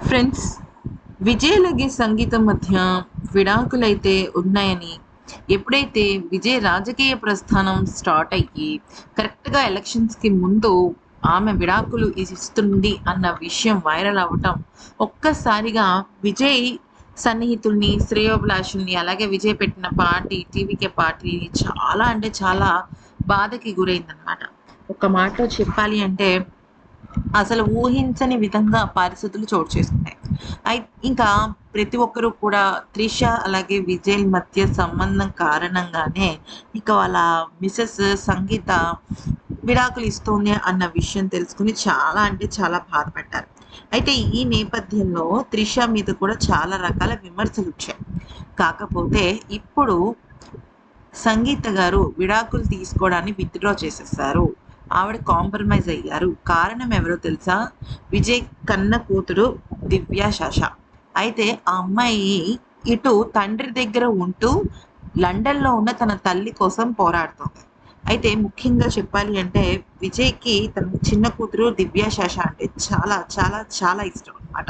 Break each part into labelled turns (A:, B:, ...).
A: Friends, Vijay సంగీతం మధ్య విడాకులైతే ఉన్నాయని, ఎప్పుడైతే విజయ్ రాజకీయ ప్రస్థానం స్టార్ట్ అయ్యి కరెక్ట్‌గా ఎలక్షన్స్‌కి ముందు ఆమె విడాకులు ఇస్తుంది అన్న విషయం వైరల్ అవ్వటం, ఒక్కసారిగా విజయ్ సన్నిహితుల్ని, శ్రేయోభిలాషుల్ని, అలాగే విజయ్ పెట్టిన పార్టీ టీవీకే పార్టీ చాలా అంటే చాలా బాధకి గురైందనమాట. ఒక్క మాటలో చెప్పాలి అంటే అసలు ఊహించని విధంగా పరిస్థితులు చోటు చేసుకున్నాయి. ఇంకా ప్రతి ఒక్కరు కూడా త్రిష అలాగే విజయ్ మధ్య సంబంధం కారణంగానే ఇక వాళ్ళ మిసెస్ సంగీత విడాకులు ఇస్తుంది అన్న విషయం తెలుసుకుని చాలా అంటే చాలా బాధపడ్డారు. అయితే ఈ నేపథ్యంలో త్రిష మీద కూడా చాలా రకాల విమర్శలు వచ్చాయి. కాకపోతే ఇప్పుడు సంగీత గారు విడాకులు తీసుకోవడాన్ని విత్‌డ్రా చేసేసారు. ఆవిడ కాంప్రమైజ్ అయ్యారు. కారణం ఎవరో తెలుసా? విజయ్ కన్న కూతురు దివ్య శశ. అయితే ఆ అమ్మాయి ఇటు తండ్రి దగ్గర ఉంటూ లండన్‌లో ఉన్న తన తల్లి కోసం పోరాడుతోంది. అయితే ముఖ్యంగా చెప్పాలి అంటే విజయ్‌కి తన చిన్న కూతురు దివ్య శశ అంటే చాలా చాలా చాలా ఇష్టం అన్నమాట.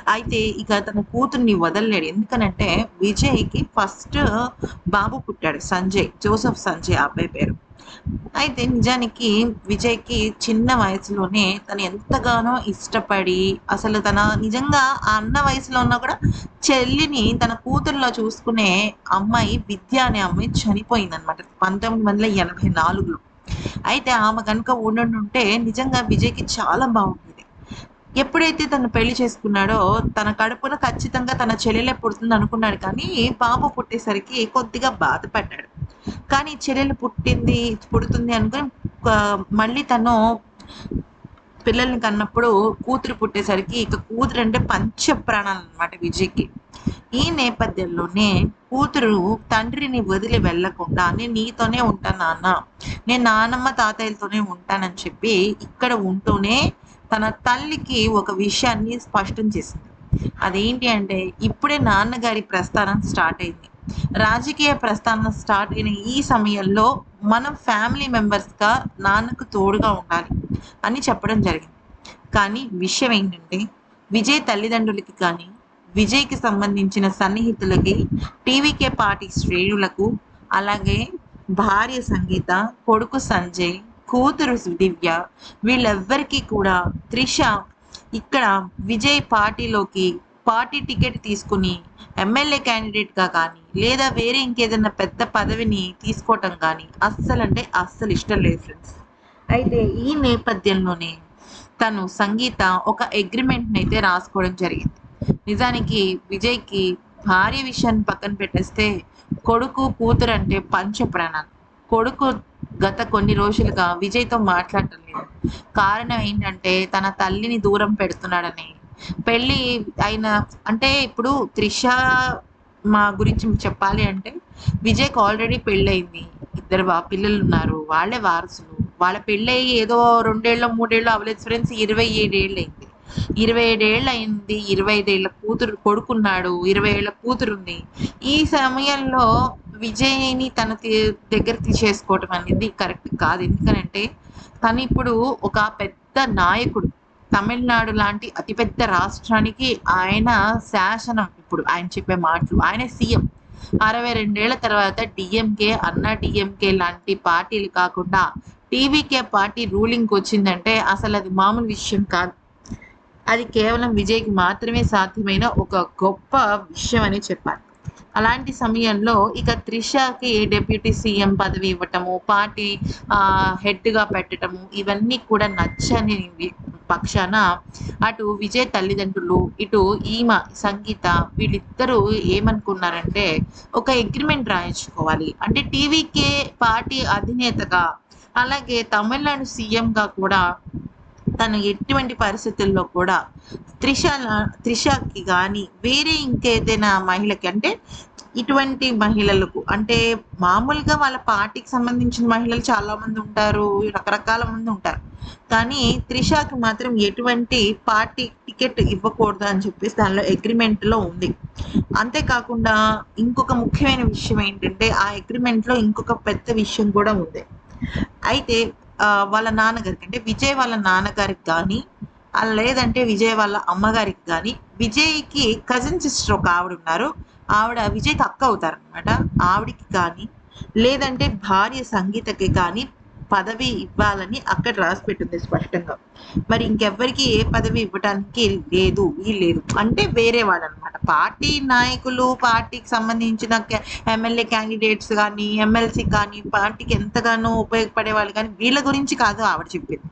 A: అయితే ఇక తన కూతుర్ని వదలలేడు. ఎందుకనంటే విజయ్‌కి ఫస్ట్ బాబు పుట్టాడు సంజయ్. జోసెఫ్ సంజయ్ ఆ అబ్బాయి పేరు. అయితే నిజానికి విజయ్‌కి చిన్న వయసులోనే తను ఎంతగానో ఇష్టపడి, అసలు తన నిజంగా ఆ అన్న వయసులో ఉన్నా కూడా చెల్లిని తన కూతురులా చూసుకునే అమ్మాయి విద్య అనే అమ్మాయి చనిపోయిందనమాట 1984లో. అయితే ఆమె గనుక ఉండుంటే నిజంగా విజయ్‌కి చాలా బావుండేది. ఎప్పుడైతే తను పెళ్లి చేసుకున్నాడో, తన కడుపున ఖచ్చితంగా తన చెల్లెలే పుడుతుందనుకున్నాడు కానీ, బాబు పుట్టేసరికి కొద్దిగా బాధపడ్డాడు. కానీ చెల్లెలు పుడుతుంది అనుకోని మళ్ళీ తను పిల్లల్ని కన్నప్పుడు కూతురు పుట్టేసరికి ఇక కూతురంటే పంచ ప్రాణాలనమాట విజయ్‌కి. ఈ నేపథ్యంలోనే కూతురు తండ్రిని వదిలి వెళ్ళకుండా నేను నీతోనే ఉంటాను నాన్న. నేను నానమ్మ, తాతయ్యలతోనే ఉంటానని చెప్పి ఇక్కడ ఉంటూనే తన తల్లికి ఒక విషయాన్ని స్పష్టం చేసింది. అదేంటి అంటే ఇప్పుడే నాన్నగారి ప్రస్థానం స్టార్ట్ అయింది. రాజకీయ ప్రస్థానం స్టార్ట్ అయిన ఈ సమయంలో మనం ఫ్యామిలీ మెంబర్స్‌గా నాన్నకు తోడుగా ఉండాలి అని చెప్పడం జరిగింది. కానీ విషయం ఏంటంటే విజయ్ తల్లిదండ్రులకి కానీ, విజయ్‌కి సంబంధించిన సన్నిహితులకి, టీవీకే పార్టీ శ్రేణులకు, అలాగే భార్య సంగీత, కొడుకు సంజయ్, కూతురు దివ్య వీళ్ళెవ్వరికీ కూడా త్రిష ఇక్కడ విజయ్ పార్టీ టికెట్ తీసుకొని ఎమ్మెల్యే క్యాండిడేట్‌గా కానీ, లేదా వేరే ఇంకేదైనా పెద్ద పదవిని తీసుకోవటం కానీ అస్సలంటే అస్సలు ఇష్టం లేదు ఫ్రెండ్స్. అయితే ఈ నేపథ్యంలోనే తను సంగీత ఒక అగ్రిమెంట్‌నైతే రాసుకోవడం జరిగింది. నిజానికి విజయ్‌కి భార్య విషయాన్ని పక్కన పెట్టేస్తే కొడుకు, కూతురు అంటే పంచప్రాణాలు. కొడుకు గత కొన్ని రోజులుగా విజయ్‌తో మాట్లాడటం లేదు. కారణం ఏంటంటే తన తల్లిని దూరం పెడుతున్నాడని. పెళ్లి అయిన అంటే ఇప్పుడు త్రిష మా గురించి చెప్పాలి అంటే విజయ్‌కి ఆల్రెడీ పెళ్లయింది. ఇద్దరు పిల్లలున్నారు. వాళ్ళే వారసులు. వాళ్ళ పెళ్ళయి ఏదో 2 ఏళ్ళో, 3 ఏళ్ళో అవ్వలేదు ఫ్రెండ్స్. 27 ఏళ్ళయింది. 27 ఏళ్ళయింది. 25 ఏళ్ళ కొడుకున్నాడు. 20 ఏళ్ళ కూతురుంది. ఈ సమయంలో విజయ్‌ని తన దగ్గరికి చేసుకోవటం అనేది కరెక్ట్ కాదు. ఎందుకనంటే తనిప్పుడు ఒక పెద్ద నాయకుడు. తమిళనాడు లాంటి అతిపెద్ద రాష్ట్రానికి ఆయన శాసనం ఇప్పుడు ఆయన చెప్పే మాటలు. ఆయనే సీఎం. 62 ఏళ్ల తర్వాత డీఎంకే, అన్నా డీఎంకే లాంటి పార్టీలు కాకుండా టీవీకే పార్టీ రూలింగ్‌కొచ్చిందంటే అసలది మామూలు విషయం కాదు. అది కేవలం విజయ్‌కి మాత్రమే సాధ్యమైన ఒక గొప్ప విషయం అని చెప్పాలి. అలాంటి సమయంలో ఇక త్రిషకి డిప్యూటీ సీఎం పదవి ఇవ్వటము, పార్టీ హెడ్‌గా పెట్టటము ఇవన్నీ కూడా నచ్చని పక్షాన అటు విజయ్ తల్లిదండ్రులు, ఇటు ఈమె సంగీత వీళ్ళిద్దరూ ఏమనుకున్నారంటే ఒక అగ్రిమెంట్ రాయించుకోవాలి. అంటే టీవీకే పార్టీ అధినేతగా, అలాగే తమిళనాడు సీఎంగా కూడా తను ఎటువంటి పరిస్థితుల్లో కూడా త్రిషకి కానీ వేరే ఇంకేదైనా మహిళకి అంటే ఇటువంటి మహిళలకు అంటే మామూలుగా వాళ్ళ పార్టీకి సంబంధించిన మహిళలు చాలా మంది ఉంటారు. రకరకాల మంది ఉంటారు. కానీ త్రిషకి మాత్రం ఎటువంటి పార్టీ టికెట్ ఇవ్వకూడదు అని చెప్పేసి దానిలో అగ్రిమెంట్‌లో ఉంది. అంతేకాకుండా ఇంకొక ముఖ్యమైన విషయం ఏంటంటే ఆ అగ్రిమెంట్‌లో ఇంకొక పెద్ద విషయం కూడా ఉంది. అయితే వాళ్ళ నాన్నగారికి అంటే విజయ్ వాళ్ళ నాన్నగారికి కానీ, లేదంటే విజయ్ వాళ్ళ అమ్మగారికి కానీ విజయ్‌కి కజిన్ సిస్టర్ ఒక ఆవిడున్నారు. ఆవిడ విజయ్‌కి అక్క అవుతారనమాట. ఆవిడకి కానీ, లేదంటే భార్య సంగీతకి కానీ పదవి ఇవ్వాలని అక్కడ రాసిపెట్టుంది స్పష్టంగా. మరి ఇంకెవ్వరికీ ఏ పదవి ఇవ్వటానికి లేదు, వీల్లేదు. అంటే వేరే వాళ్ళనమాట. పార్టీ నాయకులు, పార్టీకి సంబంధించిన ఎమ్మెల్యే క్యాండిడేట్స్ గానీ, ఎమ్మెల్సీ కానీ, పార్టీకి ఎంతగానో ఉపయోగపడే వాళ్ళు కానీ, వీళ్ళ గురించి కాదు ఆవిడ చెప్పింది.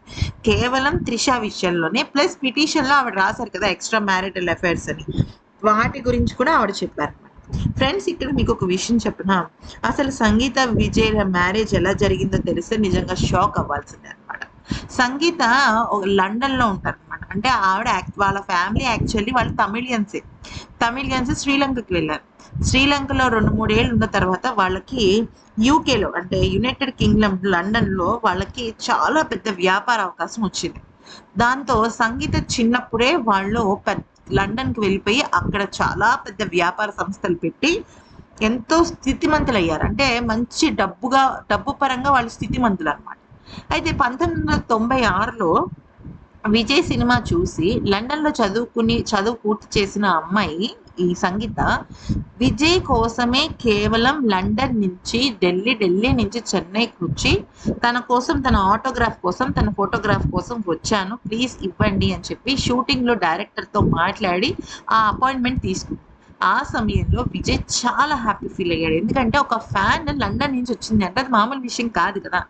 A: కేవలం 'త్రిష' విషయంలోనే ప్లస్ పిటిషన్‌లో ఆవిడ రాసారు కదా! ఎక్స్‌ట్రా మ్యారిటల్ అఫైర్స్ అని. వాటి గురించి కూడా ఆవిడ చెప్పారనమాట. ఫ్రెండ్స్ ఇక్కడ మీకొక విషయం చెప్పనా? అసలు సంగీత, విజయ్‌ల మ్యారేజ్ ఎలా జరిగిందో తెలిస్తే నిజంగా షాక్ అవ్వాల్సిందే అనమాట. సంగీత లండన్‌లో ఉంటారనమాట. అంటే ఆవిడ వాళ్ళ ఫ్యామిలీ యాక్చువల్లీ వాళ్ళు తమిళియన్స్ శ్రీలంకకి వెళ్లారు. శ్రీలంకలో 2, 3 ఏళ్ళు ఉన్న తర్వాత వాళ్ళకి యూకేలో అంటే యునైటెడ్ కింగ్డమ్ లండన్‌లో వాళ్ళకి చాలా పెద్ద వ్యాపార అవకాశం వచ్చింది. దాంతో సంగీత చిన్నప్పుడే వాళ్ళు లండన్‌కి వెళ్ళిపోయి అక్కడ చాలా పెద్ద వ్యాపార సంస్థలు పెట్టి ఎంతో స్థితిమంతులయ్యారు. అంటే మంచి డబ్బు పరంగా వాళ్ళు స్థితిమంతులనమాట. అయితే 1996లో విజయ్ సినిమా చూసి లండన్‌లో చదువు పూర్తి చేసిన అమ్మాయి ఈ సంగీత విజయ్ కోసమే కేవలం లండన్ నుంచి ఢిల్లీ నుంచి చెన్నైకొచ్చి తన కోసం తన ఆటోగ్రాఫ్ కోసం, తన ఫోటోగ్రాఫ్ కోసం వచ్చాను. ప్లీజ్ ఇవ్వండి అని చెప్పి షూటింగ్‌లో డైరెక్టర్‌తో మాట్లాడి ఆ అపాయింట్‌మెంట్ తీసుకుంది. ఆ సమయంలో విజయ్ చాలా హ్యాపీ ఫీల్ అయ్యాడు. ఎందుకంటే ఒక ఫ్యాన్ లండన్ నుంచి వచ్చింది అంటే అది మామూలు విషయం కాదు కదా!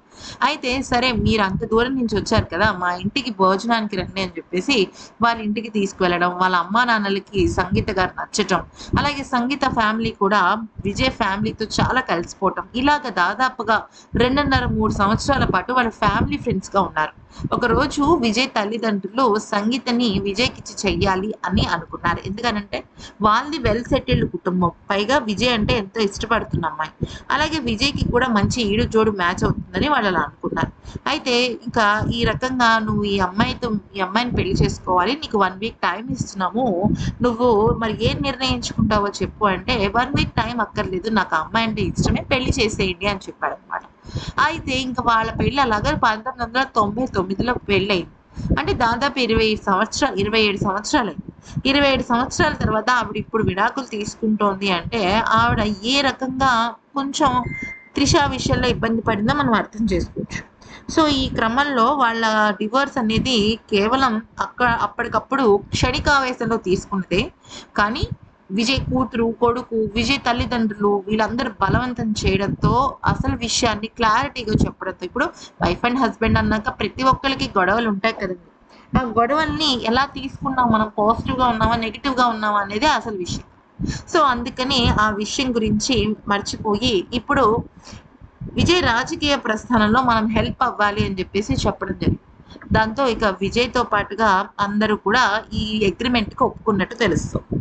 A: అయితే సరే మీరు అంత దూరం నుంచి వచ్చారు కదా! మా ఇంటికి భోజనానికి రండి అని చెప్పేసి వాళ్ళ ఇంటికి తీసుకువెళ్ళడం, వాళ్ళ అమ్మానాన్నలకి సంగీత గారు నచ్చటం, అలాగే సంగీత ఫ్యామిలీ కూడా విజయ్ ఫ్యామిలీతో చాలా కలిసిపోవటం. ఇలాగ దాదాపుగా 2.5, 3 సంవత్సరాల పాటు వాళ్ళ ఫ్యామిలీ ఫ్రెండ్స్‌గా ఉన్నారు. ఒకరోజు విజయ్ తల్లిదండ్రులు సంగీతని విజయ్‌కిచ్చి చెయ్యాలి అని అనుకున్నారు. ఎందుకనంటే వాళ్ళది వెల్ సెటిల్డ్ కుటుంబం. పైగా విజయ్ అంటే ఎంతో ఇష్టపడుతున్న అమ్మాయి. అలాగే విజయ్‌కి కూడా మంచి ఈడు జోడు మ్యాచ్ అవుతుందని వాళ్ళు అలా అనుకున్నారు. అయితే ఇంకా ఈ రకంగా నువ్వు ఈ అమ్మాయిని పెళ్లి చేసుకోవాలి. నీకు 1 వీక్ టైమ్ ఇస్తున్నాము. నువ్వు మరి ఏం నిర్ణయించుకుంటావో చెప్పు అంటే 1 వీక్ టైమ్ అక్కర్లేదు. నాకు ఆ అమ్మాయి అంటే ఇష్టమే. పెళ్లి చేసేయండి అని చెప్పాడనమాట. అయితే ఇంక వాళ్ళ పెళ్లి అలాగా 1999లో పెళ్లయింది. అంటే దాదాపు 27 సంవత్సరాలయింది. 27 సంవత్సరాల తర్వాత ఆవిడ ఇప్పుడు విడాకులు తీసుకుంటోంది అంటే ఆవిడ ఏ రకంగా కొంచెం 'త్రిష' విషయంలో ఇబ్బంది పడిందో మనం అర్థం చేసుకోవచ్చు. సో, ఈ క్రమంలో వాళ్ళ డివోర్స్ అనేది కేవలం అప్పటికప్పుడు క్షణికావేశంలో తీసుకున్నదే. కానీ విజయ్ కూతురు, కొడుకు, విజయ్ తల్లిదండ్రులు వీళ్ళందరూ బలవంతం చేయడంతో అసలు విషయాన్ని క్లారిటీగా చెప్పడంతో ఇప్పుడు వైఫ్ అండ్ హస్బెండ్ అన్నాక ప్రతి ఒక్కళ్ళకి గొడవలుంటాయి కదండీ! ఆ గొడవల్ని ఎలా తీసుకున్నాం మనం పాజిటివ్‌గా ఉన్నామా? నెగెటివ్‌గా ఉన్నామా? అనేదే అసలు విషయం. సో, అందుకని ఆ విషయం గురించి మర్చిపోయి ఇప్పుడు విజయ్ రాజకీయ ప్రస్థానంలో మనం హెల్ప్ అవ్వాలి అని చెప్పేసి చెప్పడం జరిగింది. దాంతో ఇక విజయ్‌తో పాటుగా అందరూ కూడా ఈ అగ్రీమెంట్‌కి ఒప్పుకున్నట్టు తెలుస్తుంది.